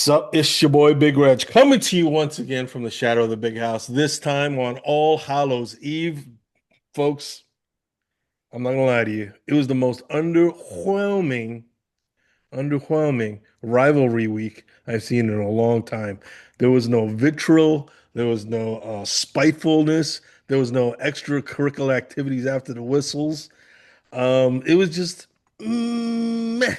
Sup, it's your boy Big Reg coming to you once again from the shadow of the big house. This time on All Hallows Eve, folks. I'm not gonna lie to you. It was the most underwhelming rivalry week I've seen in a long time. There was no vitriol, there was no spitefulness, there was no extracurricular activities after the whistles. It was just meh.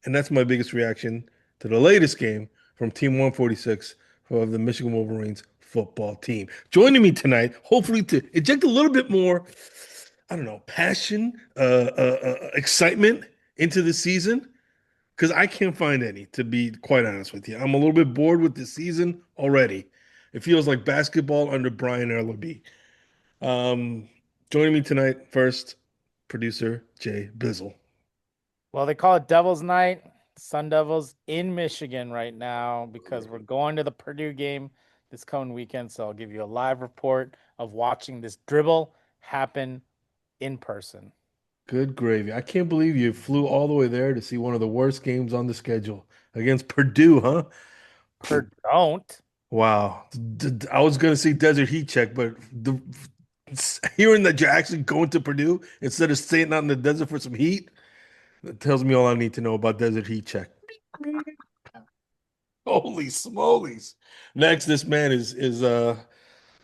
And that's my biggest reaction to the latest game from Team 146 of the Michigan Wolverines football team. Joining me tonight, hopefully to inject a little bit more, I don't know, passion, excitement into the season, because I can't find any, to be quite honest with you. I'm a little bit bored with the season already. It feels like basketball under Brian Erlaby. Um, Joining me tonight, first, producer Jay Bizzle. Well, they call it Devil's Night. Sun Devils in Michigan right now because we're going to the Purdue game this coming weekend. So I'll give you a live report of watching this dribble happen in person. Good gravy. I can't believe you flew all the way there to see one of the worst games on the schedule against Purdue, huh? Purdue don't. Wow. I was going to say Desert Heat check, but hearing that you're actually going to Purdue instead of staying out in the desert for some heat, that tells me all I need to know about Desert Heat check. Holy smolies. Next, this man is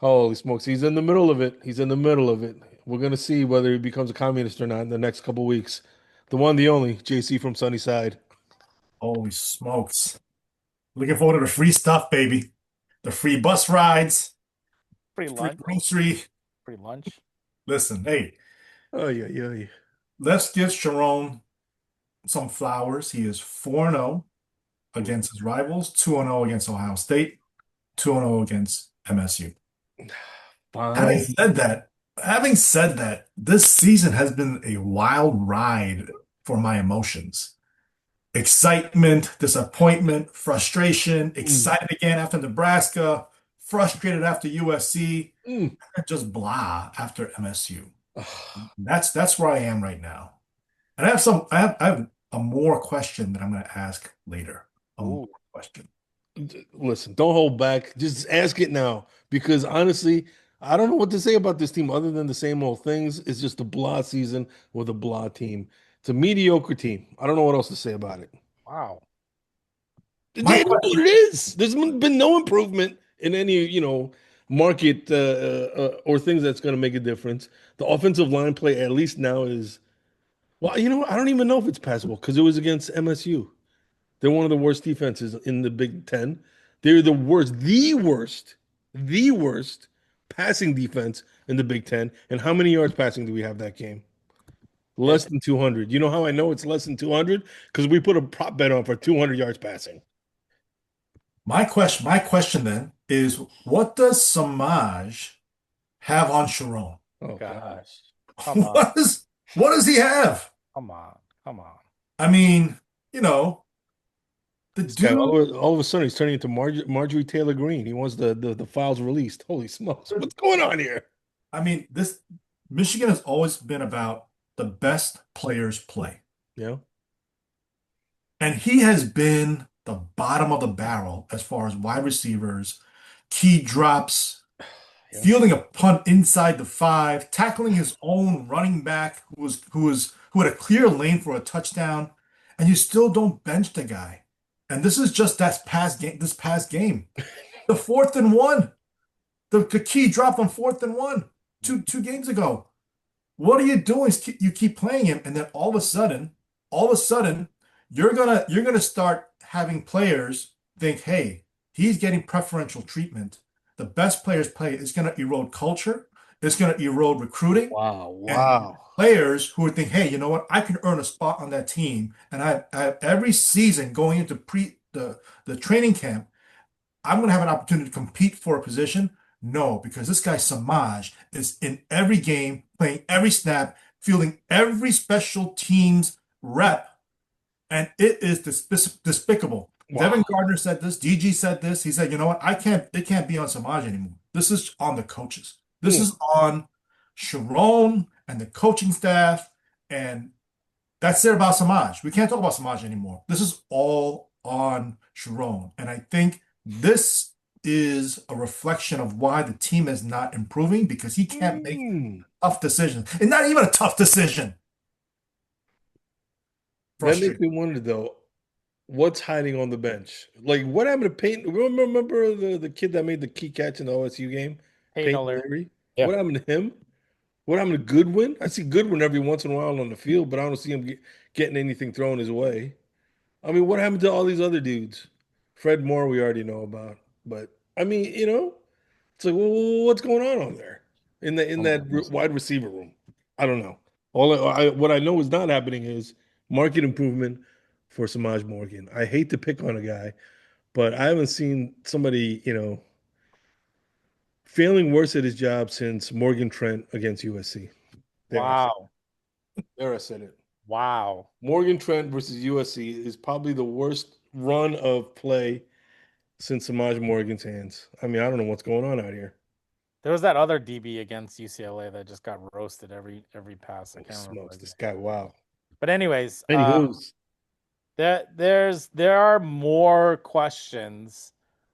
holy smokes. He's in the middle of it. He's in the middle of it. We're gonna see whether he becomes a communist or not in the next couple weeks. The one, the only, JC from Sunnyside. Holy smokes. Looking forward to the free stuff, baby. The free bus rides, Free free lunch. grocery. Free lunch. Listen, hey, Oh yeah. let's give Sharon some flowers. He is 4-0 against his rivals, 2-0 against Ohio State, 2-0 against MSU. Having Fine. said that, having said that, this season has been a wild ride for my emotions. Excitement, disappointment, frustration, Mm, excited again after Nebraska, frustrated after USC, mm. and just blah after MSU. Ah, That's where I am right now. And I have a more question that I'm going to ask later. A more Ooh. question. Listen, don't hold back. Just ask it now. Because honestly, I don't know what to say about this team other than the same old things. It's just a blah season with a blah team. It's a mediocre team. I don't know what else to say about it. Wow. It My is question, what it is. There's been no improvement in any, market or things that's going to make a difference. The offensive line play, at least now, is well. I don't even know if it's passable because it was against MSU. They're one of the worst defenses in the Big Ten. They're the worst passing defense in the Big Ten. And how many yards passing do we have that game? Less It, than 200. You know how I know it's less than 200? Because we put a prop bet on for 200 yards passing. my question then is, what does Samaj have on Sharon? Oh God. gosh. Come on. What does he have? Come on. Come on. I mean, you know, the This guy, dude. all of a sudden, he's turning into Marjorie Taylor Greene. He wants the files released. Holy smokes. What's going on here? I mean, this Michigan has always been about the best players play. You know? And he has been the bottom of the barrel as far as wide receivers, key drops, Yeah. fielding a punt inside the 5, tackling his own running back who had a clear lane for a touchdown, and you still don't bench the guy. And this is just this past game. The 4th and 1. The key drop on 4th and 1 two games ago. What are you doing? You keep playing him, and then all of a sudden, you're gonna start having players think, hey, he's getting preferential treatment. The best players play. It's gonna erode culture. It's gonna erode recruiting, Wow, and wow. players who would think, hey, you know what? I can earn a spot on that team, and I have every season going into the training camp. I'm going to have an opportunity to compete for a position. No, because this guy Samaj is in every game, playing every snap, fielding every special teams rep, and it is despicable. Wow. Devin Gardner said this. DG said this. He said, you know what? It can't be on Samaj anymore. This is on the coaches. This Mm. is on Sharon and the coaching staff, and that's it about Samaj. We can't talk about Samaj anymore. This is all on Sharon. And I think this is a reflection of why the team is not improving because he can't make Hmm. tough decisions. It's not even a tough decision. That makes Frustrating. me wonder though, what's hiding on the bench? Like what happened to Peyton? Remember the kid that made the key catch in the OSU game? Peyton Peyton O'Leary. Leary? Yeah. What happened to him? What happened to Goodwin? I see Goodwin every once in a while on the field, but I don't see him getting anything thrown his way. I mean, what happened to all these other dudes? Fred Moore, we already know about, but I mean, it's like, well, what's going on there in Oh my that goodness. wide receiver room? I don't know. What I know is not happening is market improvement for Samaj Morgan. I hate to pick on a guy, but I haven't seen somebody, failing worse at his job since Morgan Trent against USC. There, I said Wow. it. There, I said it. Wow. Morgan Trent versus USC is probably the worst run of play since Samaj Morgan's hands. I mean, I don't know what's going on out here. There was that other DB against UCLA that just got roasted every pass. I Holy can't remember smokes, his name. this guy, wow. But anyways, Anywho's, there are more questions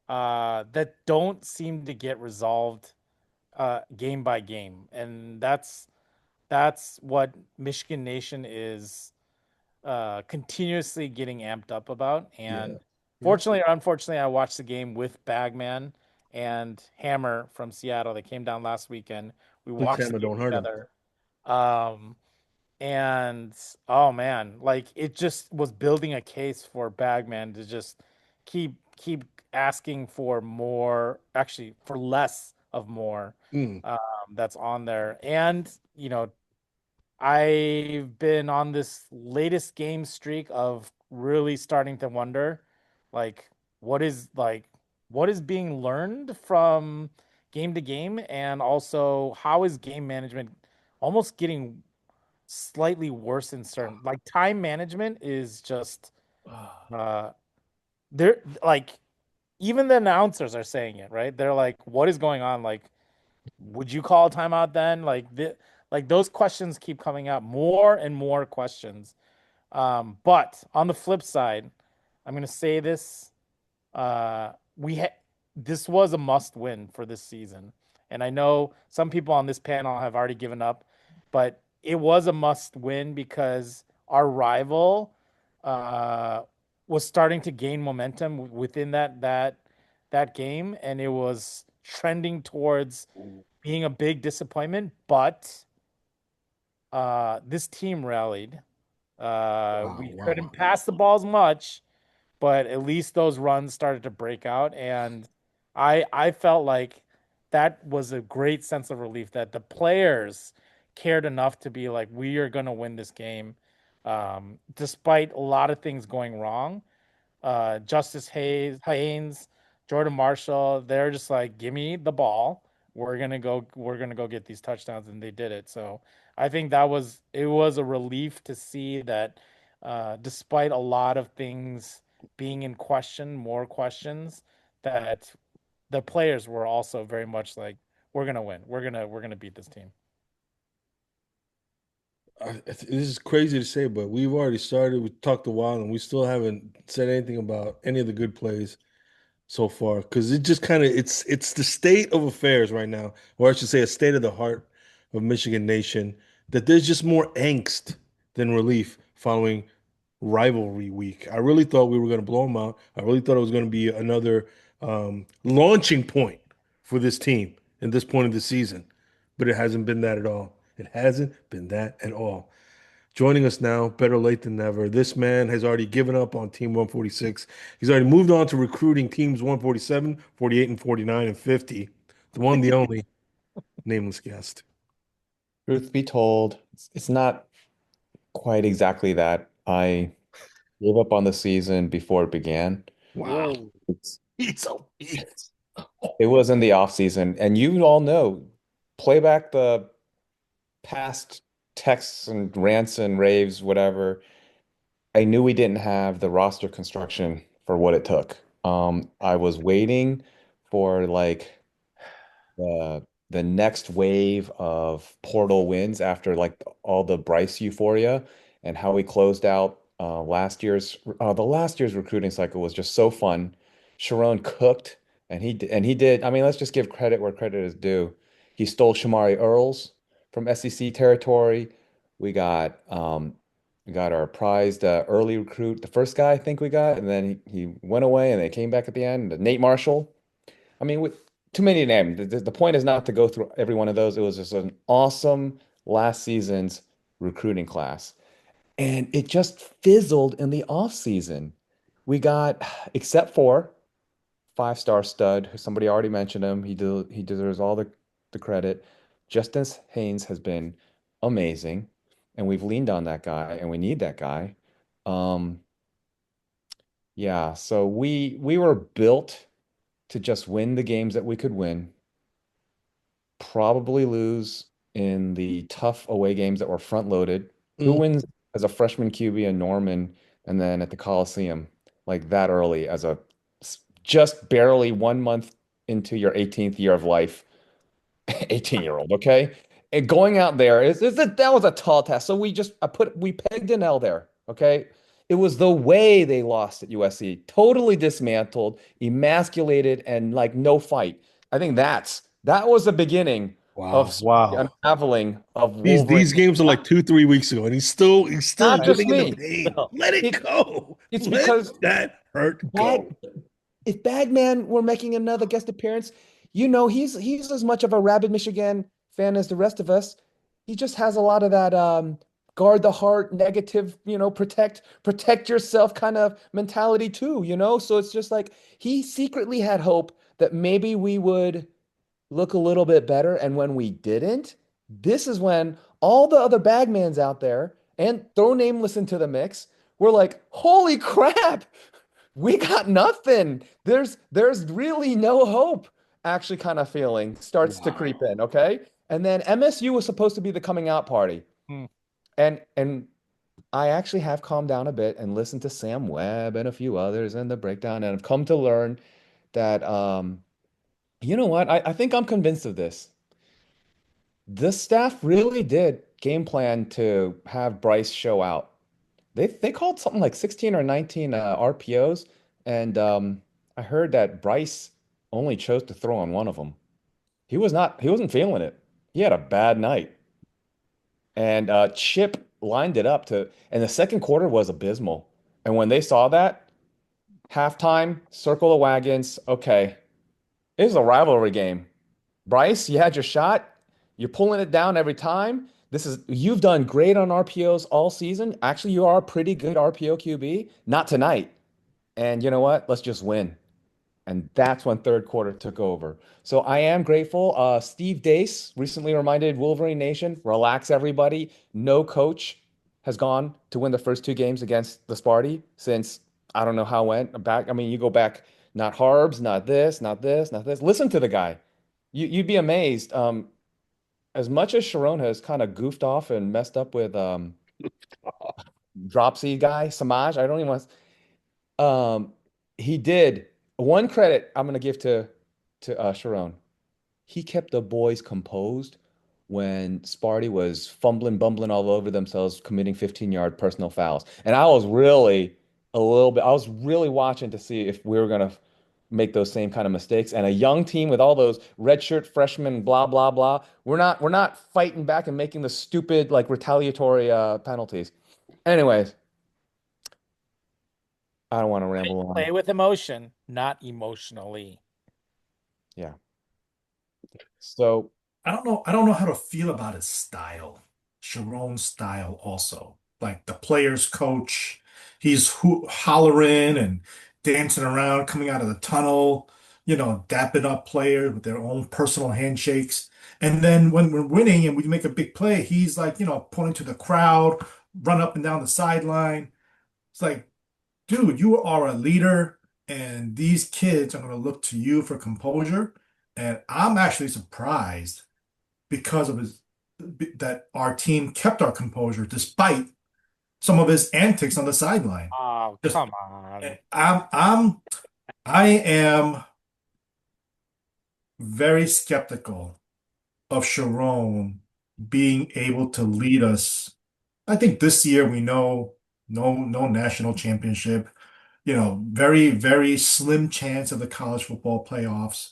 that don't seem to get resolved game by game, and that's what Michigan Nation is continuously getting amped up about. yeah, And yeah. fortunately or unfortunately, I watched the game with Bagman and Hammer from Seattle. They came down last weekend. We Please, watched the Hammer, game don't hurt him. together. Um, and oh man, like it just was building a case for Bagman to just keep asking for more, actually for less of more Mm, um, that's on there. And I've been on this latest game streak of really starting to wonder, like, what is being learned from game to game, and also how is game management almost getting slightly worse in certain, like time management is just uh they're like, even the announcers are saying it, right? They're like, what is going on? Like, would you call a timeout then? Like those questions keep coming up, more and more questions. But on the flip side, I'm gonna say this: we ha this was a must win for this season, and I know some people on this panel have already given up, but it was a must win because our rival uh, was starting to gain momentum within that game, and it was trending towards being a big disappointment. But this team rallied. wow, We wow, couldn't wow. pass the balls much, but at least those runs started to break out, and I felt like that was a great sense of relief that the players cared enough to be like, we are going to win this game, despite a lot of things going wrong. Justice Haynes, Jordan Marshall, they're just like, give me the ball. We're gonna go get these touchdowns, and they did it. So I think it was a relief to see that, despite a lot of things being in question, more questions, that the players were also very much like, we're gonna win. We're gonna beat this team. This is crazy to say, but we've already started. We talked a while, and we still haven't said anything about any of the good plays so far because it just kind of it's the state of affairs right now, or I should say, a state of the heart of Michigan Nation. That there's just more angst than relief following rivalry week. I really thought we were going to blow them out. I really thought it was going to be another launching point for this team at this point of the season, but it hasn't been that at all. It hasn't been that at all. Joining us now, better late than never. This man has already given up on Team 146. He's already moved on to recruiting teams 147, 48, and 49, and 50. The one, the only, nameless guest. Truth be told, it's not quite exactly that. I gave up on the season before it began. Wow. Whoa. It's, He's a beast. it was in the off season, and you all know, play back the past texts and rants and raves, whatever. I knew we didn't have the roster construction for what it took. I was waiting for like the next wave of portal wins after like all the Bryce euphoria and how we closed out the last year's recruiting cycle was just so fun. Sharon cooked, and he did. I mean, let's just give credit where credit is due. He stole Shamari Earls from SEC territory. We got we got our prized early recruit, the first guy I think we got, and then he went away, and they came back at the end. Nate Marshall. I mean, with too many to name. The point is not to go through every one of those. It was just an awesome last season's recruiting class. And it just fizzled in the off season. We got, except for five-star stud, who somebody already mentioned him. He deserves all the credit. Justice Haynes has been amazing, and we've leaned on that guy, and we need that guy. Um, yeah, so we were built to just win the games that we could win, probably lose in the tough away games that were front loaded. Who Mm. wins as a freshman QB in Norman and then at the Coliseum like that early as a just barely 1 month into your 18th year of life, 18-year-old, okay? And going out there that was a tall task. So we pegged an L there, okay? It was the way they lost at USC, totally dismantled, emasculated, and like no fight. I think that was the beginning of Wow, the wow. unraveling of These Wolverine. games are like 2, 3 weeks ago, and he's still Not just living in the me. pain. No, Let it It, go. it's Let because that hurt Bag, go. if Bagman were making another guest appearance, he's as much of a rabid Michigan fan as the rest of us. He just has a lot of that guard the heart, negative, protect yourself kind of mentality too. So it's just like he secretly had hope that maybe we would look a little bit better. And when we didn't, this is when all the other bagmans out there and throw Nameless into the mix, were like, holy crap, we got nothing. There's really no hope. Actually, kind of feeling starts to creep Wow. in, okay? And then MSU was supposed to be the coming out party. Hmm. And I actually have calmed down a bit and listened to Sam Webb and a few others and the breakdown, and I've come to learn that you know what? I think I'm convinced of this. The staff really did game plan to have Bryce show out. They called something like 16 or 19 RPOs, and I heard that Bryce only chose to throw on one of them. He wasn't feeling it. He had a bad night. And Chip lined it up and the second quarter was abysmal. And when they saw that, halftime, circle the wagons. Okay, this is a rivalry game. Bryce, you had your shot. You're pulling it down every time. You've done great on RPOs all season. Actually, you are a pretty good RPO QB. Not tonight. And you know what? Let's just win. And that's when third quarter took over. So I am grateful. Steve Dace recently reminded Wolverine Nation, relax everybody. No coach has gone to win the first two games against the Sparty since I don't know how it went back. I mean, you go back, not Harbs, not this, not this, not this. Listen to the guy. You'd be amazed. As much as Sharon has kind of goofed off and messed up with Dropsy guy, Samaj, I don't even want he did one credit I'm gonna give to Sharon. He kept the boys composed when Sparty was fumbling, bumbling all over themselves, committing 15-yard personal fouls. And I was really watching to see if we were gonna make those same kind of mistakes. And a young team with all those redshirt freshmen, blah, blah, blah. We're not fighting back and making the stupid like retaliatory penalties. Anyways, I don't want to ramble on. play with emotion, not emotionally. Yeah. So I don't know how to feel about his style, Sharon's style also. Like the players coach, he's hollering and dancing around, coming out of the tunnel, dapping up players with their own personal handshakes. And then when we're winning and we make a big play, he's like, pointing to the crowd, run up and down the sideline. It's like, dude, you are a leader, and these kids are going to look to you for composure. And I'm actually surprised because of that our team kept our composure despite some of his antics on the sideline. Oh, Just come on. I am very skeptical of Sharon being able to lead us. I think this year we know no national championship, very, very slim chance of the college football playoffs.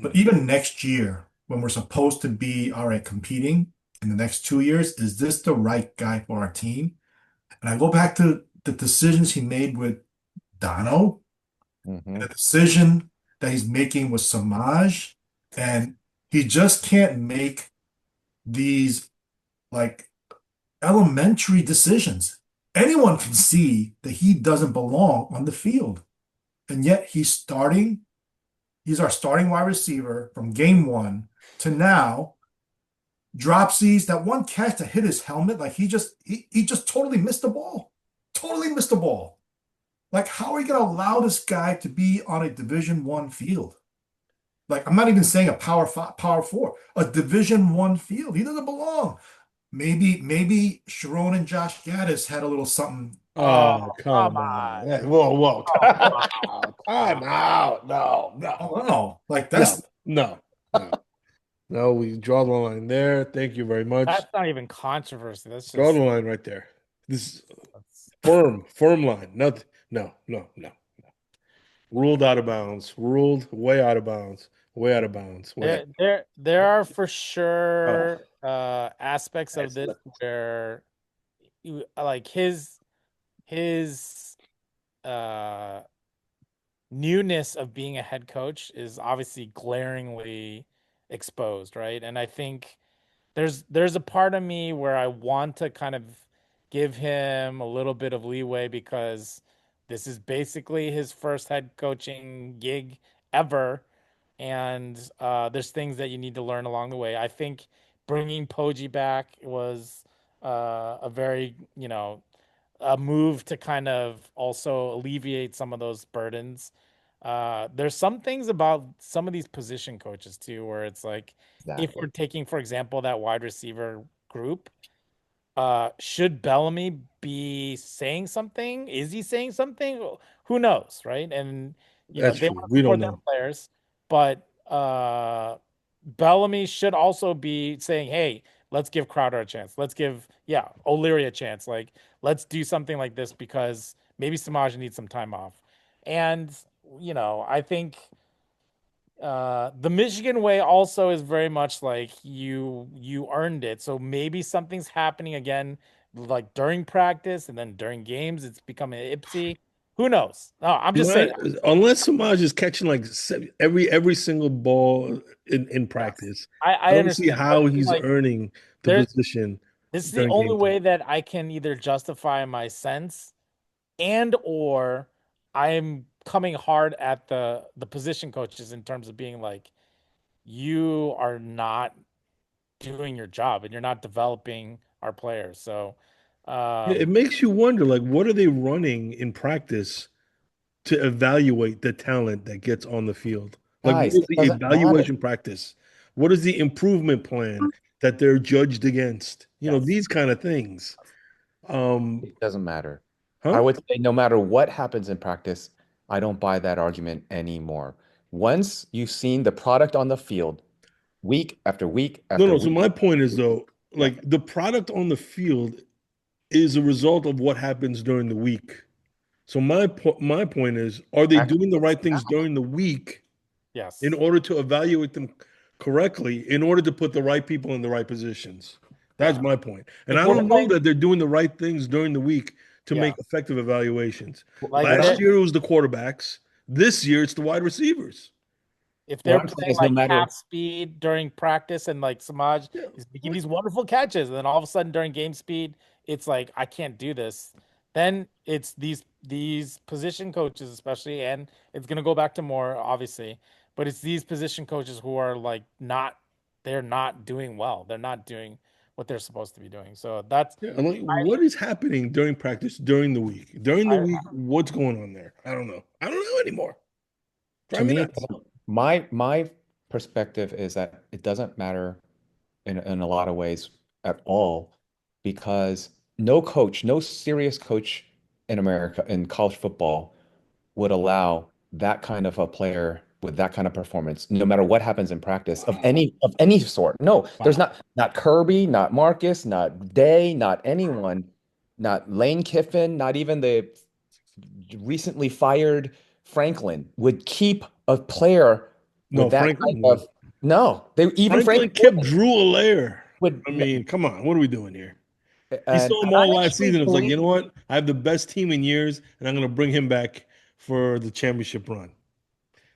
But even next year, when we're supposed to be, all right, competing in the next 2 years, is this the right guy for our team? And I go back to the decisions he made with Dono, Hmm. the decision that he's making with Samaj, and he just can't make these like elementary decisions. Anyone can see that he doesn't belong on the field. And yet he's our starting wide receiver from game one to now. Dropsies, that one catch that hit his helmet, like he just totally missed the ball. Totally missed the ball. Like, how are you gonna allow this guy to be on a Division 1 field? Like, I'm not even saying a power four, a Division 1 field. He doesn't belong. Maybe Sharon and Josh Gaddis had a little something. Oh, Come come on. on. Hey, whoa. Come Time out. Time out. No, I no, don't know. Like no, that's no, no. No, we draw the line there. Thank you very much. That's not even controversy. That's Draw the just line right there. This is that's, firm line. Nothing. No. Ruled out of bounds. Ruled way out of bounds. Way out of bounds. Way out. there are for Oh, sure aspects of guys, this where like his uh newness of being a head coach is obviously glaringly exposed, right? And I think there's a part of me where I want to kind of give him a little bit of leeway because this is basically his first head coaching gig ever, and there's things that you need to learn along the way. I think bringing Poggi back was a very, a move to kind of also alleviate some of those burdens. There's some things about some of these position coaches too, where it's like, if Exactly. we're taking, for example, that wide receiver group, should Bellamy be saying something? Is he saying something? Who knows, right? And that's they true. want to We don't support their know. players, but Bellamy should also be saying, "Hey, let's give Crowder a chance. Let's give, yeah, O'Leary a chance. Like, let's do something like this because maybe Samaj needs some time off." And I think the Michigan way also is very much like you earned it. So maybe something's happening again, like during practice and then during games, it's becoming Ipsy. Who knows? No, I'm just saying. Unless Samaj is catching like every single ball in Yes, practice, I I don't see understand, but how he's like earning the there, position this is the during only game time. way that I can either justify my sense and or I'm coming hard at the position coaches in terms of being like, you are not doing your job and you're not developing our players. So, Yeah, it um, makes you wonder, like, what are they running in practice to evaluate the talent that gets on the field? Like, what Guys, is it the doesn't matter. evaluation practice? What is the improvement plan that they're judged against? yes, These kind of things. Um, It doesn't matter. I huh? would say no matter what happens in practice, I don't buy that argument anymore. Once you've seen the product on the field, week after week No, after no. So week, my point is though, yeah, like the product on the field is a result of what happens during the week. So my point is, are they actually, doing the right things during the week in yes, order to evaluate them correctly, in order to put the right people in the right positions? That's yeah. my point. And If I we're don't know playing, that they're doing the right things during the week to yeah, make effective evaluations. like what Last I'm year it was the quarterbacks. This year it's the wide receivers. if what they're I'm saying playing is no like matter half speed during practice and like Samaj Yeah. is making these wonderful catches, and then all of a sudden during game speed, it's like I can't do this. Then it's these position coaches, especially, and it's gonna go back to more obviously, but it's these position coaches who are like they're not doing well. They're not doing what they're supposed to be doing. So that's Yeah, I'm like, what is happening during practice during the week? During the I week, what's going on there? I don't know. I don't know anymore. to Drive me me, nuts. my perspective is that it doesn't matter in a lot of ways at all because no coach, no serious coach in America in college football would allow that kind of a player with that kind of performance, no matter what happens in practice Wow. of any sort. No, there's Wow. not Kirby, not Marcus, not Day, not anyone not Lane Kiffin, not even the recently fired Franklin would keep a player No, with that Franklin type would. of no. They even Franklin Franklin kept Drew Allaire. would I mean, come on, what are we doing here? He and saw him I all last actually season. It's like, believe you know what? I have the best team in years, and I'm going to bring him back for the championship run.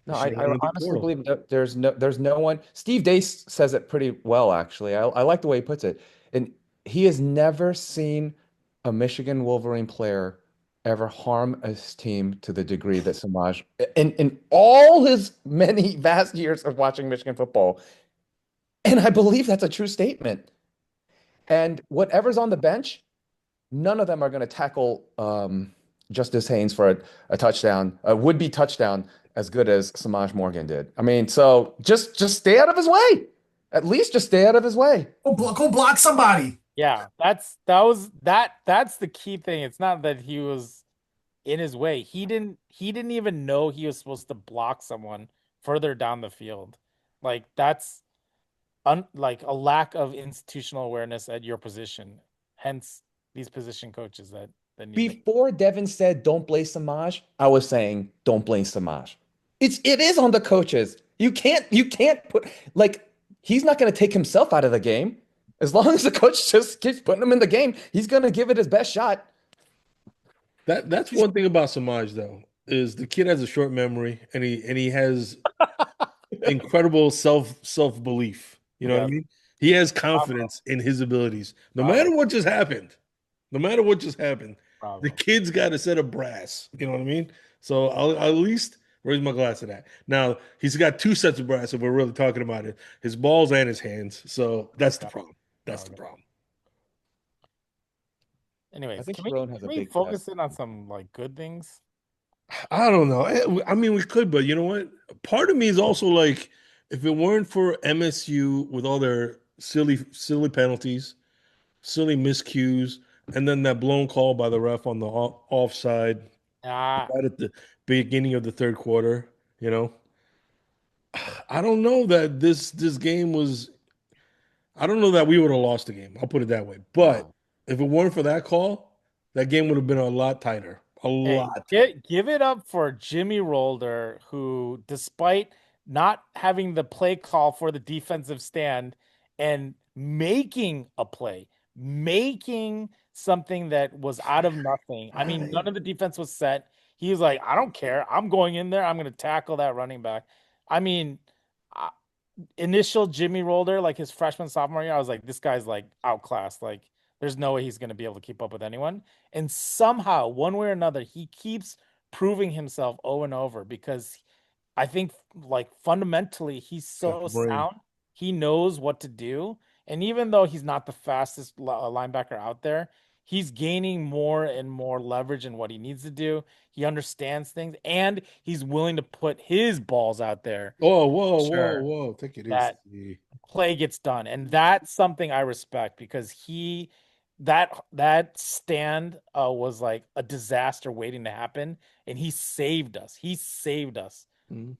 They no, should have I went in the honestly portal. believe that there's no one. Steve Dace says it pretty well, actually. I like the way he puts it. And he has never seen a Michigan Wolverine player ever harm his team to the degree that Samaj in all his many vast years of watching Michigan football. And I believe that's a true statement. And whatever's on the bench, none of them are going to tackle Justice Haynes for a touchdown, a would-be touchdown, as good as Samaj Morgan did. I mean, so just stay out of his way. At least just stay out of his way. Go block somebody. Yeah, that's the key thing. It's not that he was in his way. He didn't even know he was supposed to block someone further down the field. Like that's like a lack of institutional awareness at your position. Hence these position coaches that need to. Before Devin said don't blame Samaj, I was saying don't blame Samaj. It is on the coaches. You can't put like he's not going to take himself out of the game. As long as the coach just keeps putting him in the game, he's going to give it his best shot. That's one thing about Samaj though, is the kid has a short memory and he has incredible self-belief. You know what I Yes. mean? He has Bravo. confidence in his abilities. No Bravo. matter what just happened, no matter what just happened, Bravo. the kid's got a set of brass. You know what I mean? So I'll at least raise my glass to that. Now he's got two sets of brass if we're really talking about it, his balls and his hands. So that's the problem. That's the problem. Anyways, I think can we, Sharon has can a we big focus test. in on some like good things? I don't know. I mean, we could, but you know what? Part of me is also like, if it weren't for MSU with all their silly penalties, silly miscues, and then that blown call by the ref on the offside Ah, right at the beginning of the third quarter, you know, I don't know that this game was. I don't know that we would have lost the game. I'll put it that way. But wow. if it weren't for that call, that game would have been a lot tighter. A Hey, lot tighter. give it up for Jimmy Rolder, who, despite not having the play call for the defensive stand and making a play, making something that was out of nothing. I mean, none of the defense was set. He was like, I don't care. I'm going in there. I'm going to tackle that running back. I mean, I- initial Jimmy Rolder, like his freshman, sophomore year, I was like, this guy's like outclassed. Like, there's no way he's going to be able to keep up with anyone. And somehow, one way or another, he keeps proving himself over and over because I think, like, fundamentally, he's Got so the brain. sound. He knows what to do. And even though he's not the fastest linebacker out there, he's gaining more and more leverage in what he needs to do. He understands things and he's willing to put his balls out there. Oh, whoa, whoa, Sure. whoa. Take it That easy. play gets done. And that's something I respect because that stand was like a disaster waiting to happen and he saved us. He saved us. Mhm.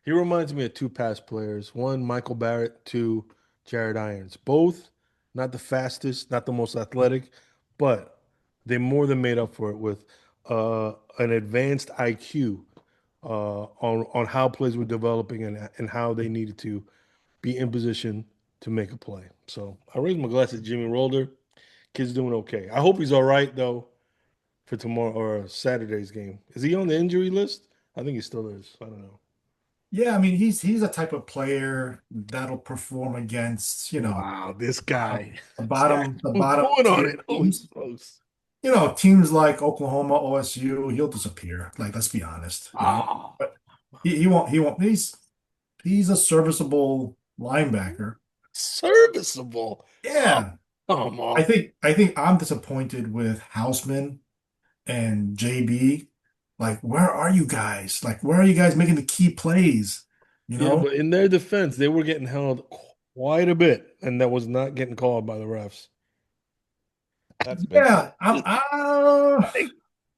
He reminds me of two past players. One, Michael Barrett. Two, Jared Irons. Both not the fastest, not the most athletic, but they more than made up for it with an advanced IQ on how plays were developing and how they needed to be in position to make a play. So I raise my glass at Jimmy Rolder. Kid's doing okay. I hope he's all right though for tomorrow or Saturday's game. Is he on the injury list? I think he still is. I don't know. Yeah, I mean he's a type of player that'll perform against, Wow, this guy. the Who's bottom going on tier it? Holy teams. smokes. Teams like Oklahoma, OSU, he'll disappear. Like, let's be honest. Oh, But he won't. He's a serviceable linebacker. serviceable. Oh, Yeah. come I on. think I think I'm disappointed with Houseman and JB. Like, where are you guys? Like, where are you guys making the key plays? You Yeah, know? but in their defense, they were getting held quite a bit, and that was not getting called by the refs. That's big. Yeah, Like,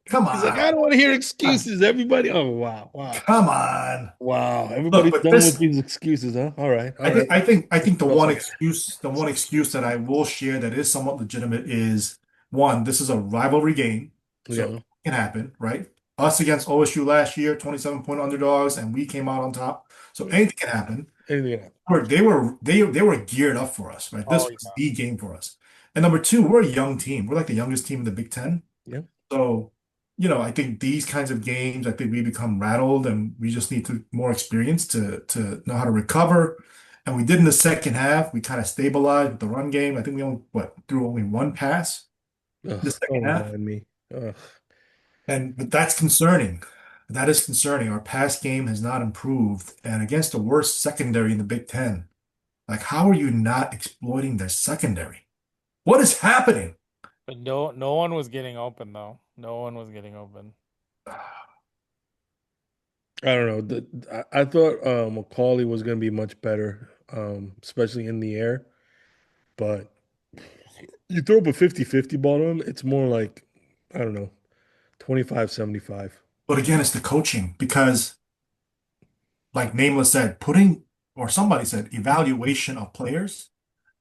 come he's like, I don't on. want to hear excuses. Everybody, oh wow, wow, Come on. wow. Look, Everybody's but done with this these excuses, huh? All right, all I right. think I think I Let's think put up some. the one excuse that I will share that is somewhat legitimate is one, this is a rivalry game, so Yeah. it can happen, right? Us against OSU last year, 27-point underdogs, and we came out on top. So Yeah. anything can happen. Anything can happen. They were geared up for us, right? This Oh was yeah. the game for us. And number two, we're a young team. We're like the youngest team in the Big Ten. Yeah. So, I think these kinds of games, I think we become rattled and we just need to more experience to know how to recover. And we did in the second half. We kind of stabilized with the run game. I think we only threw only one pass Ugh, the second don't half. remind me. Ugh. But that's concerning. That is concerning. Our pass game has not improved. And against the worst secondary in the Big Ten, like how are you not exploiting their secondary? What is happening? But no one was getting open though. No one was getting open. I don't know. I thought Macaulay was going to be much better, especially in the air. But you throw up a 50-50 ball to him, it's more like, I don't know, 25-75. But again, it's the coaching because like Nameless said, putting, or somebody said, evaluation of players,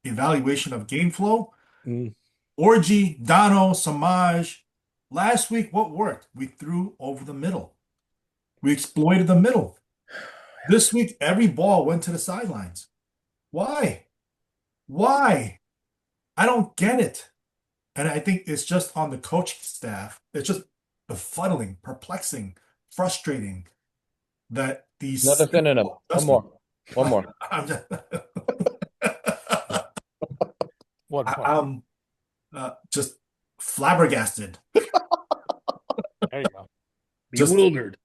evaluation of game flow. Mm. Orgy, Dono, Samaj. Last week, what worked? We threw over the middle. We exploited the middle. This week, every ball went to the sidelines. Why? Why? I don't get it. And I think it's just on the coaching staff. It's just befuddling, perplexing, frustrating that No, these no, no, no. One adjustments. more. One more. I'm just, What point? I'm just flabbergasted. There you go. Just Bewildered.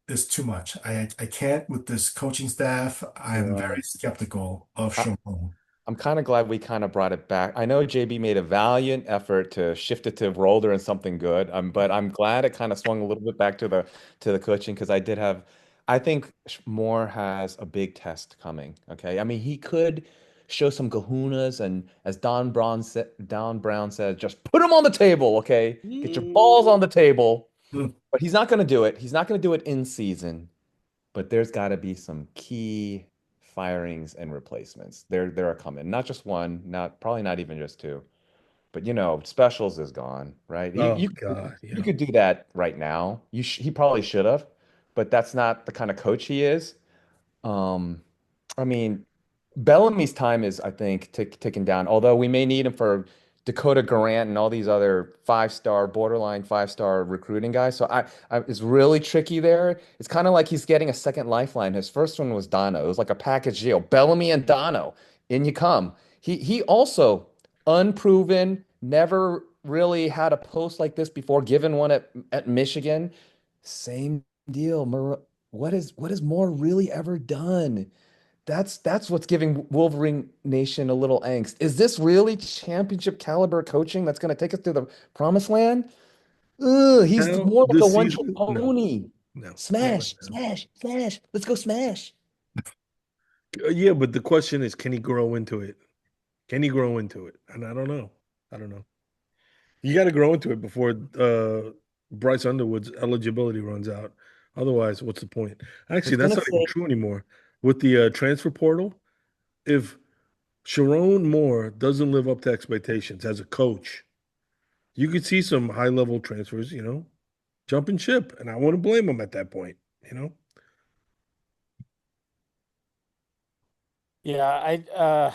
it's too much. I can't with this coaching staff. I'm Yeah. very skeptical of I, Sharon. I'm kind of glad we kind of brought it back. I know JB made a valiant effort to shift it to Rolder and something good, but I'm glad it kind of swung a little bit back to the coaching because I think Moore has a big test coming. Okay, I mean he could show some kahunas and as Don Brown said, just put him on the table. Okay, get your balls on the table. Hmm. But he's not going to do it. He's not going to do it in season. But there's got to be some key firings and replacements. There are coming. Not just one, not probably not even just two. But Specials is gone, right? Oh God, You yeah. could do that right now. He probably should have, but that's not the kind of coach he is. Um, I mean, Bellamy's time is, I think, ticking down. Although we may need him for Dakota Grant and all these other five-star, borderline five-star recruiting guys. So it's really tricky there. It's kind of like he's getting a second lifeline. His first one was Dono. It was like a package deal. Bellamy and Dono, in you come. He also unproven, never really had a post like this before. Given one at Michigan, same deal. What has Moore really ever done? That's what's giving Wolverine Nation a little angst. Is this really championship caliber coaching that's going to take us to the promised land? Ugh, he's Now more like a this one-trick season, no, pony. no, not right Smash, now. smash, smash. Let's go smash. Yeah, but the question is, can he grow into it? Can he grow into it? And I don't know. I don't know. You got to grow into it before Bryce Underwood's eligibility runs out. Otherwise, what's the point? I was Actually, that's gonna not even say, true anymore. With the transfer portal, if Sharon Moore doesn't live up to expectations as a coach, you could see some high level transfers, jumping ship. And I wouldn't blame him at that point, you know? Yeah,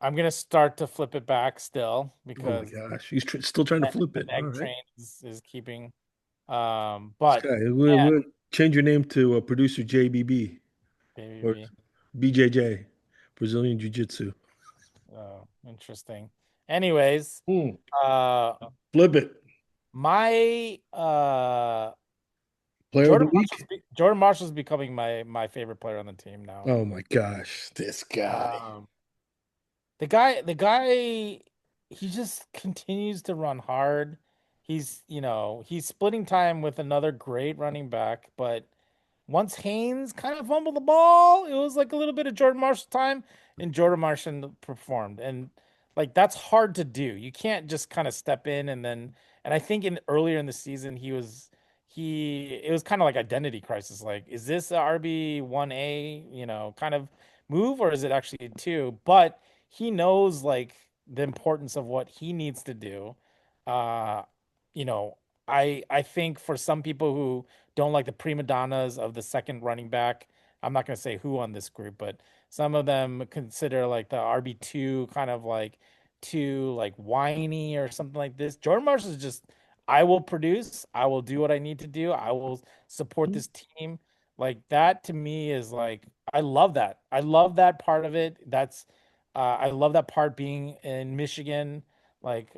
I'm gonna start to flip it back still Oh my because gosh. He's still trying to flip the it. All egg right. train is keeping. This But guy, man, we'll change your name to producer JBB or baby, BJJ, Brazilian Jiu Jitsu. interesting. Anyways, Hmm. uh, Flip it. my Player of the week. Jordan Marshall's becoming my favorite player on the team now. Oh my gosh. This guy. Um, the guy, he just continues to run hard. He's splitting time with another great running back, but once Haynes kind of fumbled the ball, it was like a little bit of Jordan Marshall time, and Jordan Marshall performed. And like that's hard to do. You can't just kind of step in and I think in earlier in the season it was kind of like identity crisis. Like, is this a RB1A, kind of move, or is it actually a two? But he knows like the importance of what he needs to do. Uh, you know, I think for some people who don't like the prima donnas of the second running back, I'm not going to say who on this group, but some of them consider like the RB2 kind of like too like whiny or something like this. Jordan Marshall is just, I will produce, I will do what I need to do, I will support this team. Like that to me is like, I love that. I love that part of it. I love that part being in Michigan. Like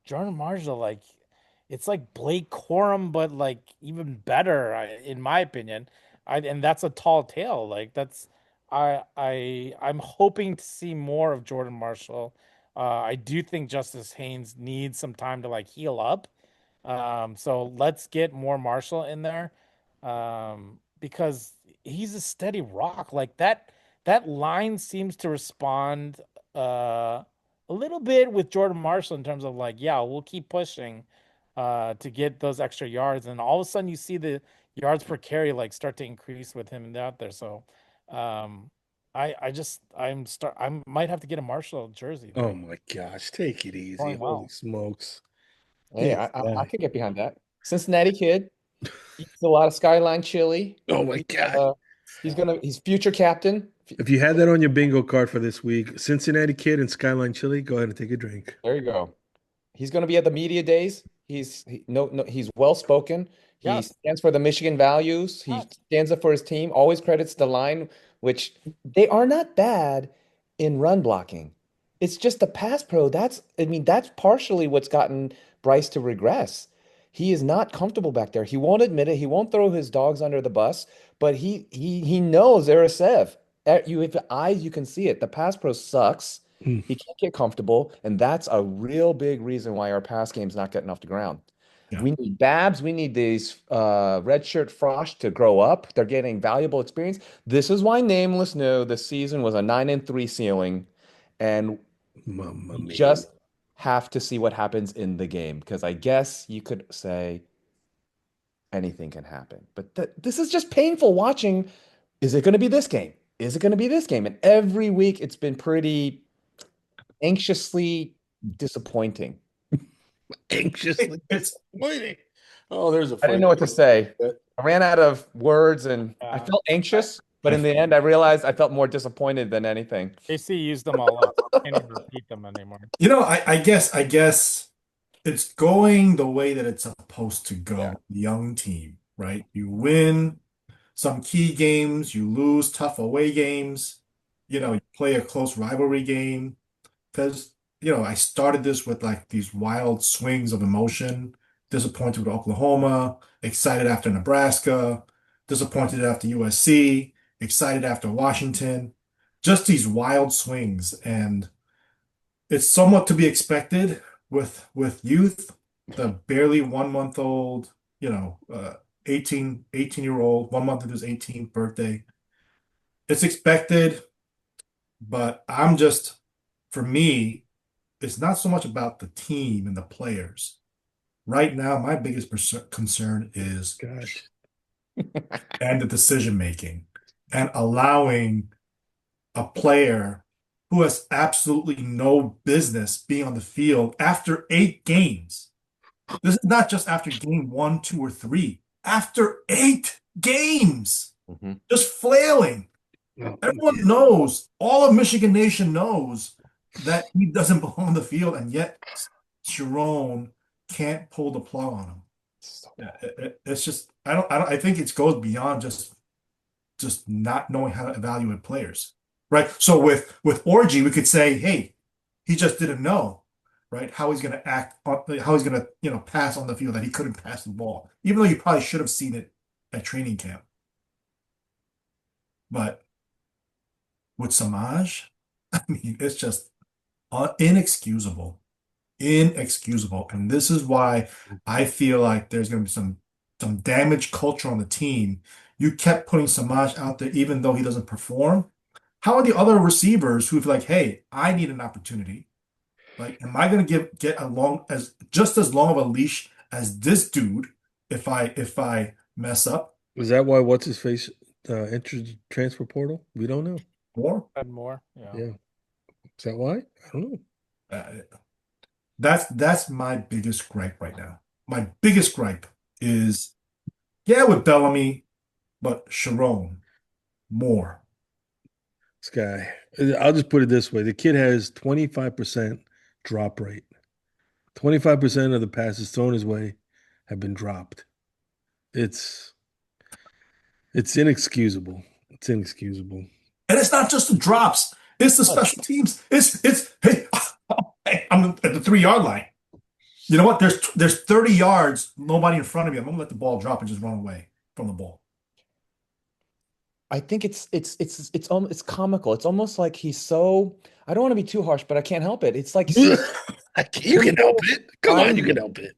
Jordan Marshall, like it's like Blake Corum, but like even better, in my opinion. And that's a tall tale. Like I'm hoping to see more of Jordan Marshall. I do think Justice Haynes needs some time to like heal up. So let's get more Marshall in there. Because he's a steady rock. Like that line seems to respond a little bit with Jordan Marshall in terms of like, yeah, we'll keep pushing to get those extra yards. And all of a sudden you see the yards per carry like start to increase with him out there. So I might have to get a Marshall jersey. Oh Like my gosh, take it easy. going Holy well. smokes. Hey, This I guy. could get behind that. Cincinnati kid, eats a lot of Skyline chili. Oh my He's God. he's future captain. If you had that on your bingo card for this week, Cincinnati Kid and Skyline Chili, go ahead and take a drink. There you go. He's going to be at the media days. No, he's well spoken. He Yes. stands for the Michigan values. He Yes. stands up for his team. Always credits the line, which they are not bad in run blocking. It's just the pass pro. I mean, that's partially what's gotten Bryce to regress. He is not comfortable back there. He won't admit it. He won't throw his dogs under the bus, but he knows they're a Sev. You have eyes, you can see it. The pass pro sucks. Hmm. He can't get comfortable, and that's a real big reason why our pass game's not getting off the ground. Yeah. We need Babs. We need these redshirt Frosh to grow up. They're getting valuable experience. This is why Nameless knew the season was a 9-3 ceiling, and Mamma we mia. just have to see what happens in the game because I guess you could say anything can happen. But this is just painful watching. Is it going to be this game? Is it going to be this game? And every week it's been pretty anxiously disappointing. Anxiously It's disappointing. Oh, there's a I didn't phrase. know what to say. I ran out of words and I Yeah. felt anxious, but in the end, I realized I felt more disappointed than anything. AC used them all up. Can't even repeat them anymore. I guess it's going the way that it's supposed to go. Yeah. Young team, right? You win some key games, you lose tough away games, you play a close rivalry game. Because, I started this with like these wild swings of emotion, disappointed with Oklahoma, excited after Nebraska, disappointed after USC, excited after Washington. Just these wild swings. And it's somewhat to be expected with youth, the barely 1 month old, 18-year old, 1 month into his 18th birthday. It's expected, but for me, it's not so much about the team and the players. Right now, my biggest concern is Gosh. and the decision making and allowing a player who has absolutely no business being on the field after 8 games. This is not just after game 1, 2, or 3. After 8 games, Mhm. just flailing. Oh, Everyone knows, all of Michigan Nation knows that he doesn't belong on the field, and yet Sharon can't pull the plug on him. So Yeah, it's just I think it goes beyond just not knowing how to evaluate players, right? So with Orgy, we could say, hey, he just didn't know, right? How he's going to act, how he's going to pass on the field, that he couldn't pass the ball, even though you probably should have seen it at training camp. But with Samaj, I mean, it's just inexcusable, inexcusable, and this is why I feel like there's going to be some damaged culture on the team. You kept putting Samaj out there even though he doesn't perform. How are the other receivers who've like, hey, I need an opportunity? Like, am I going to get just as long of a leash as this dude if I mess up Is that why what's his face entered the transfer portal? We don't know. more? Add more. Yeah. Yeah. Is that why? I don't know. Uh, that's my biggest gripe right now. My biggest gripe is, yeah, with Bellamy, but Sharon more. This guy, I'll just put it this way. The kid has 25% drop rate. 25% of the passes thrown his way have been dropped. It's it's inexcusable. It's inexcusable. And it's not just the drops, it's the special teams. It's hey, hey, I'm at the 3 yard line. You know what? There's 30 yards, nobody in front of me. I'm gonna let the ball drop and just run away from the ball. I think it's comical. It's almost like he's so, I don't want to be too harsh, but I can't help it. It's like You can help it. Come on, you can grinding. help it.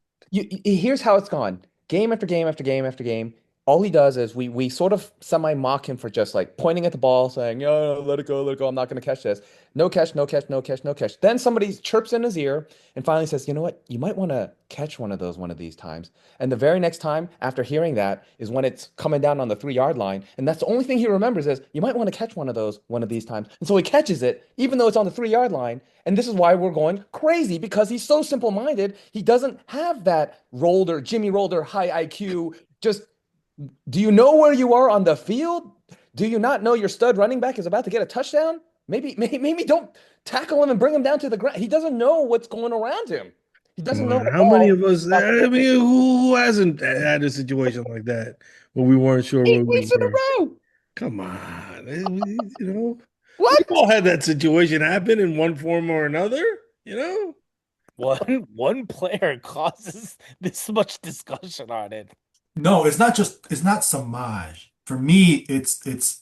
Here's how it's gone. Game after game after game after game. All he does is we sort of semi mock him for just like pointing at the ball, saying, "Yo, let it go, let it go. I'm not going to catch this. No catch, no catch, no catch, no catch." Then somebody chirps in his ear and finally says, "You know what? You might want to catch one of those one of these times." And the very next time after hearing that is when it's coming down on the 3 yard line, and that's the only thing he remembers is, "You might want to catch one of those one of these times." And so he catches it, even though it's on the 3 yard line. And this is why we're going crazy because he's so simple-minded. He doesn't have that Jimmy Rolder high IQ. Just, do you know where you are on the field? Do you not know your stud running back is about to get a touchdown? Maybe don't tackle him and bring him down to the ground. He doesn't know what's going around him. He Come doesn't know on, the how many ball of us? about to I hit him. mean, who hasn't had a situation like that where we weren't sure where 8 we weeks in a were? row. Come on, we've What? all had that situation happen in one form or another. You know, One player causes this much discussion on it. No, it's not Samaj. For me, it's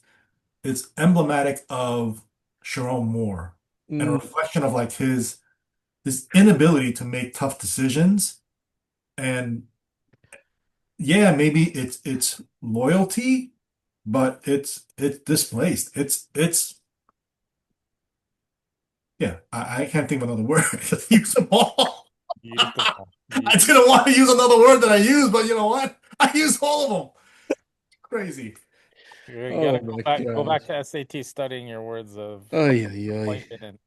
emblematic of Sharon Moore and a Mm, reflection of like his inability to make tough decisions. And yeah, maybe it's loyalty, but it's displaced. It's yeah, I can't think of another word. Just use them all. Beautiful. I didn't want to use another word that I used, but you know what? I used all of them. Crazy. You oh gotta my go back gosh. to SAT studying your words of Oh yeah, yeah. appointment and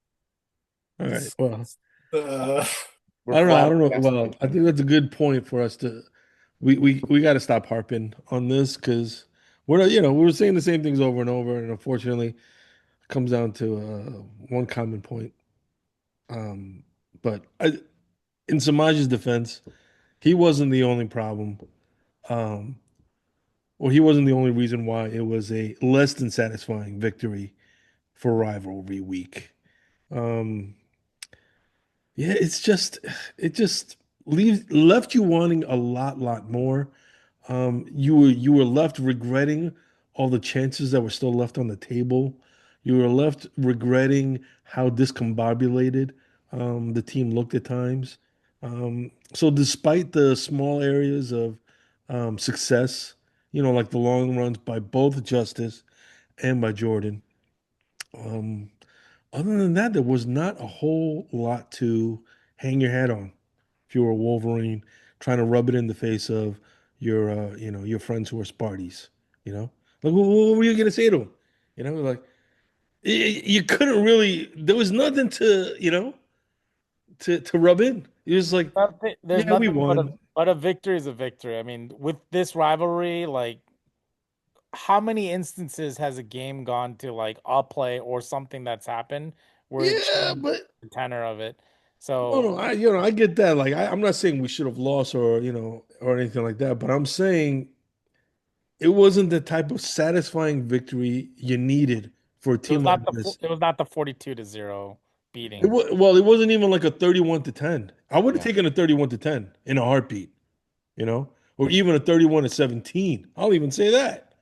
All right. Well, Uh, We're I don't know. I don't know. flabbergasted. Well, I think that's a good point for us to. We got to stop harping on this because we're saying the same things over and over, and unfortunately, it comes down to one common point. Um, but in Samaj's defense, he wasn't the only problem. Um, or he wasn't the only reason why it was a less than satisfying victory for rivalry week. Um, yeah, it just leaves left you wanting a lot more. You were left regretting all the chances that were still left on the table. You were left regretting how discombobulated the team looked at times. So despite the small areas of success, like the long runs by both Justice and by Jordan, um, other than that, there was not a whole lot to hang your hat on if you were a Wolverine trying to rub it in the face of your friends who are Sparties, you know? Like, what were you gonna say to them? Like you couldn't really. There was nothing to rub in. It was like, there's yeah, we nothing won. but a victory is a victory. I mean, with this rivalry, like how many instances has a game gone to like a play or something that's happened where it Yeah, changed but the tenor of it? no, So no, I get that. Like, I'm not saying we should have lost or anything like that, but I'm saying it wasn't the type of satisfying victory you needed for a team like this. it was not the 42-0 beating. Well, it wasn't even like a 31 to 10. I would have Yeah. taken a 31 to 10 in a heartbeat, you know, or even a 31 to 17. I'll even say that,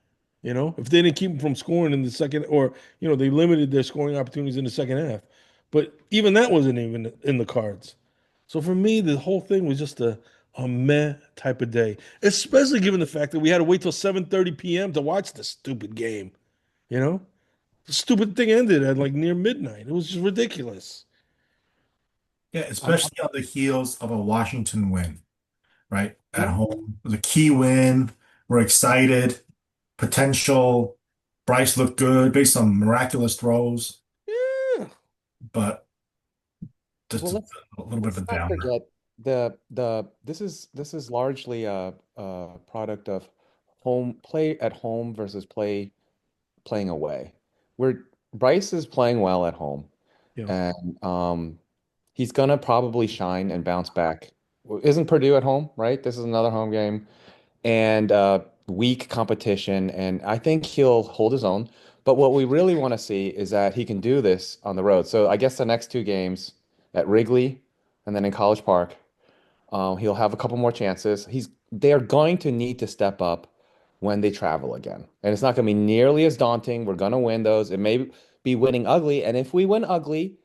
if they didn't keep them from scoring in the second, or, they limited their scoring opportunities in the second half. But even that wasn't even in the cards. So for me, the whole thing was just a meh type of day, especially given the fact that we had to wait till 7:30 p.m. to watch this stupid game, you know? The stupid thing ended at like near midnight. It was just ridiculous. yeah, I'm, especially on the heels of a Washington win, right? At Mhm. home. It was a key win. We're excited. Potential. Bryce looked good based on miraculous throws. Yeah. but Well, just a little bit of let's a not downer. forget this is largely a product of home play at home versus playing away. Where Bryce is playing well at home, Yeah. and he's gonna probably shine and bounce back. Isn't Purdue at home, right? This is another home game and weak competition, and I think he'll hold his own. But what we really want to see is that he can do this on the road. So I guess the next two games at Wrigley and then in College Park, he'll have a couple more chances. They are going to need to step up when they travel again, and it's not going to be nearly as daunting. We're going to win those. It may be winning ugly, and if we win ugly,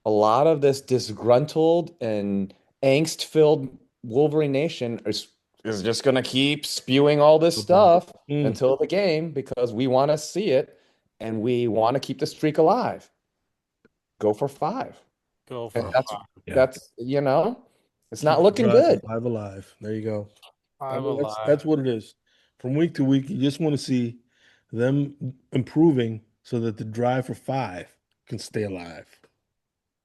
a lot of this disgruntled and angst-filled Wolverine Nation is just gonna keep spewing all this stuff Mm. until the game because we want to see it and we want to keep the streak alive. Go for five. Go And for a that's five. Yeah. that's it's not Keep the looking drive for good. five alive. There you go. I Five mean, that's alive. that's what it is. From week to week, you just want to see them improving so that the drive for five can stay alive.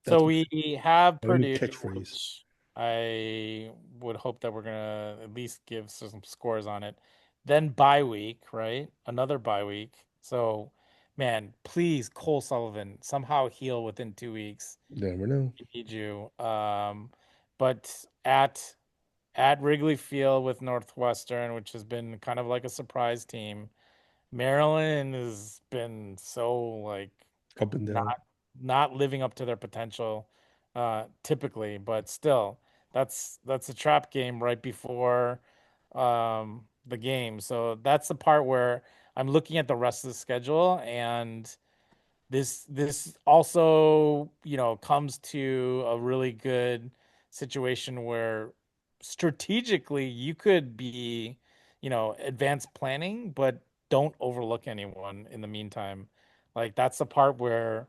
That's So we have my new Purdue, catchphrase. which I would hope that we're gonna at least give some scores on it. Then bye week, right? Another bye week. So, man, please, Cole Sullivan, somehow heal within 2 weeks. Never know. I need you. But at Wrigley Field with Northwestern, which has been kind of like a surprise team. Maryland has been so like Up and not down. not living up to their potential typically, but still that's a trap game right before the game. So that's the part where I'm looking at the rest of the schedule, and this also, comes to a really good situation where strategically you could be, advanced planning, but don't overlook anyone in the meantime. Like that's the part where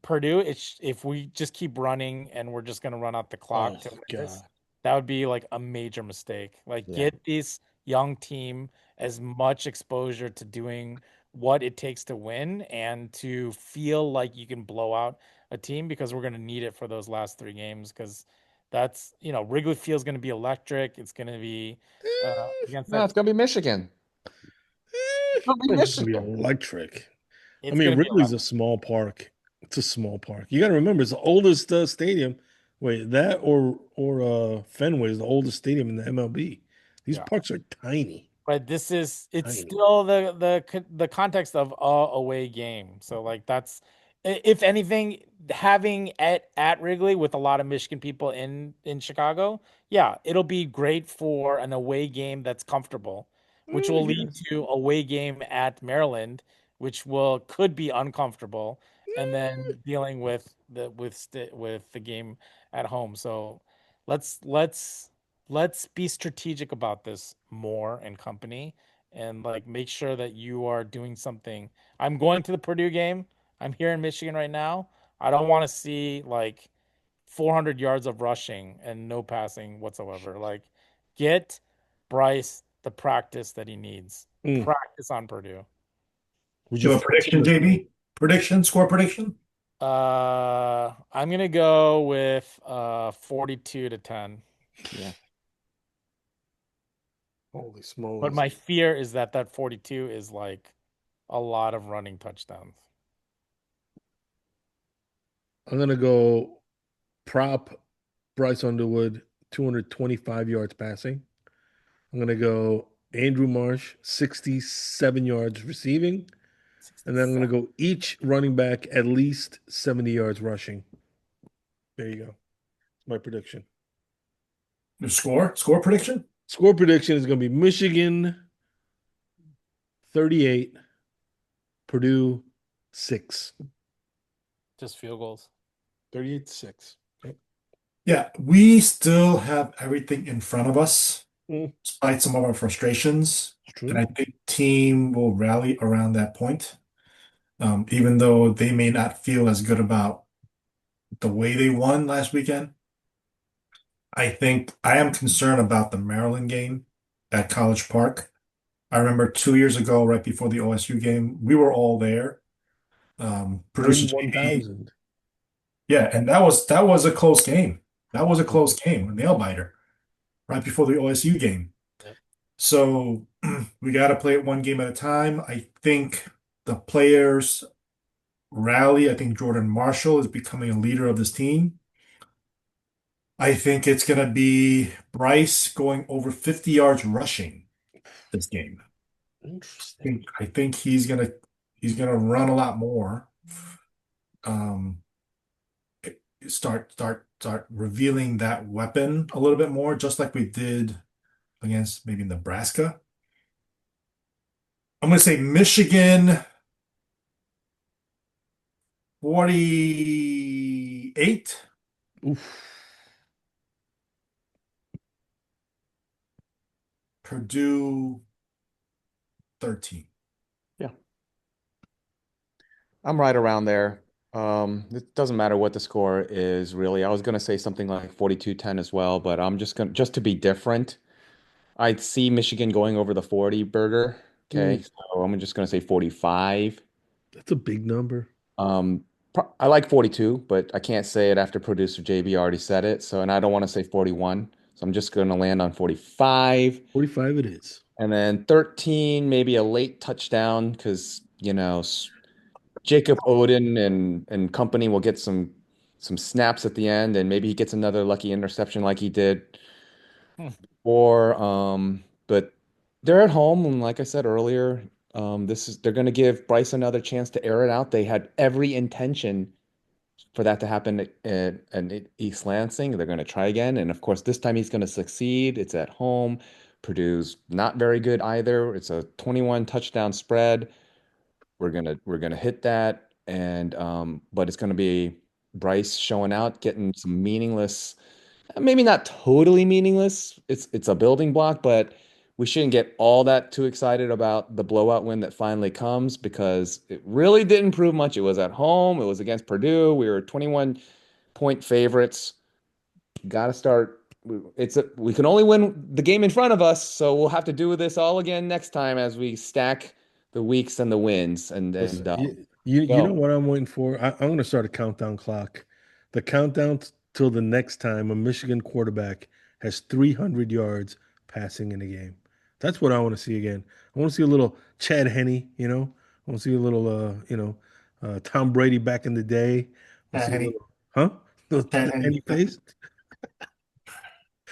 Purdue, if we just keep running and we're just going to run out the Oh clock to win this, God. that would be like a major mistake. Like Yeah. get this young team as much exposure to doing what it takes to win and to feel like you can blow out a team because we're going to need it for those last three games because that's, Wrigley Field's going to be electric. It's going to be against No, that. it's gonna be Michigan. It's gonna be It's gonna be Michigan. electric. I It's mean, going to be Wrigley's a small park. It's a small park. You got to remember, it's the oldest stadium. Wait, that or Fenway is the oldest stadium in the MLB. These yeah. parks are tiny, But it's tiny. still the context of a away game. So like that's if anything, having at Wrigley with a lot of Michigan people in Chicago, yeah, it'll be great for an away game that's comfortable, which will lead Yes. to away game at Maryland, which will could be uncomfortable, and then dealing with the game at home. So let's be strategic about this more and company and like make sure that you are doing something. I'm going to the Purdue game. I'm here in Michigan right now. I don't want to see like 400 yards of rushing and no passing whatsoever. Like get Bryce the practice that he needs. Mm. Practice on Purdue. Would you You have a force him prediction, to throw? JB? Prediction, score prediction? I'm gonna go with 42-10. Yeah. Holy But smokes. my fear is that that 42 is like a lot of running touchdowns. I'm gonna go prop Bryce Underwood, 225 yards passing. I'm gonna go Andrew Marsh, 67 yards receiving. And then I'm going 67. to go each running back at least 70 yards rushing. There you go. My prediction. Your score prediction? Score prediction is going to be Michigan 38, Purdue 6. Just field goals. 38-6. Okay. Yeah, we still have everything in front of us, Mm, despite some of our frustrations. it's And true. I think team will rally around that point. Even though they may not feel as good about the way they won last weekend. I think I am concerned about the Maryland game at College Park. I remember 2 years ago, right before the OSU game, we were all there. Producer Win JB, 1,000. Yeah, and that was a close game. That was a close game, a nail biter, right before the OSU game. Yep. So we got to play it one game at a time. I think the players rally. I think Jordan Marshall is becoming a leader of this team. I think it's going to be Bryce going over 50 yards rushing this game. Interesting. I think he's gonna run a lot more. Um, start revealing that weapon a little bit more, just like we did against maybe Nebraska. I'm gonna say Michigan 48, Oof. Purdue 13. Yeah, I'm right around there. It doesn't matter what the score is really. I was gonna say something like 42-10 as well, but I'm just to be different. I'd see Michigan going over the 40 burger. Ooh, Okay, so I'm just gonna say 45. that's a big number. Um, I like 42, but I can't say it after producer JB already said it. So, and I don't want to say 41. So I'm just gonna land on 45. 45 it is. And then 13, maybe a late touchdown because, Jacob Oden and company will get some snaps at the end, and maybe he gets another lucky interception like he did. Hmm. Or but they're at home, and like I said earlier, they're going to give Bryce another chance to air it out. They had every intention for that to happen at East Lansing. They're going to try again, and of course, this time he's going to succeed. It's at home. Purdue's not very good either. It's a 21 touchdown spread. We're gonna hit that, and but it's gonna be Bryce showing out, getting some meaningless, maybe not totally meaningless. It's a building block, but we shouldn't get all that too excited about the blowout win that finally comes because it really didn't prove much. It was at home. It was against Purdue. We were 21 point favorites. Got to start. We can only win the game in front of us, so we'll have to do this all again next time as we stack the weeks and the wins and Listen, you know go. what I'm waiting for? I'm going to start a countdown clock. The countdown till the next time a Michigan quarterback has 300 yards passing in a game. That's what I want to see again. I want to see a little Chad Henne, you know. I want to see a little, Tom Brady back in the day. I want to see a Henny, little, huh? The Henny. Henny face.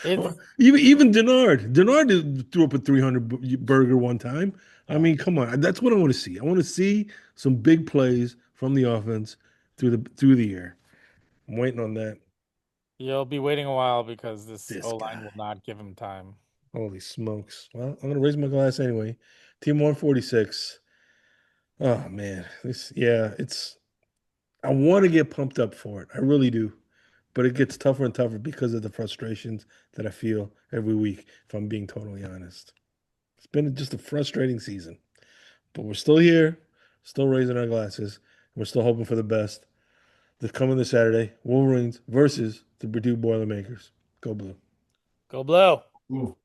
It's Oh, even Denard threw up a 300 burger one time. I yeah. mean, come on. That's what I want to see. I want to see some big plays from the offense through the year. I'm waiting on that. You'll be waiting a while because this This O-line guy. will not give him time. Holy smokes. Well, I'm gonna raise my glass anyway. Team 146. Oh man. It's I want to get pumped up for it. I really do. But it gets tougher and tougher because of the frustrations that I feel every week, if I'm being totally honest. It's been just a frustrating season, but we're still here, still raising our glasses. We're still hoping for the best. This coming this Saturday, Wolverines versus the Purdue Boilermakers. Go Blue. Go Blue. Ooh.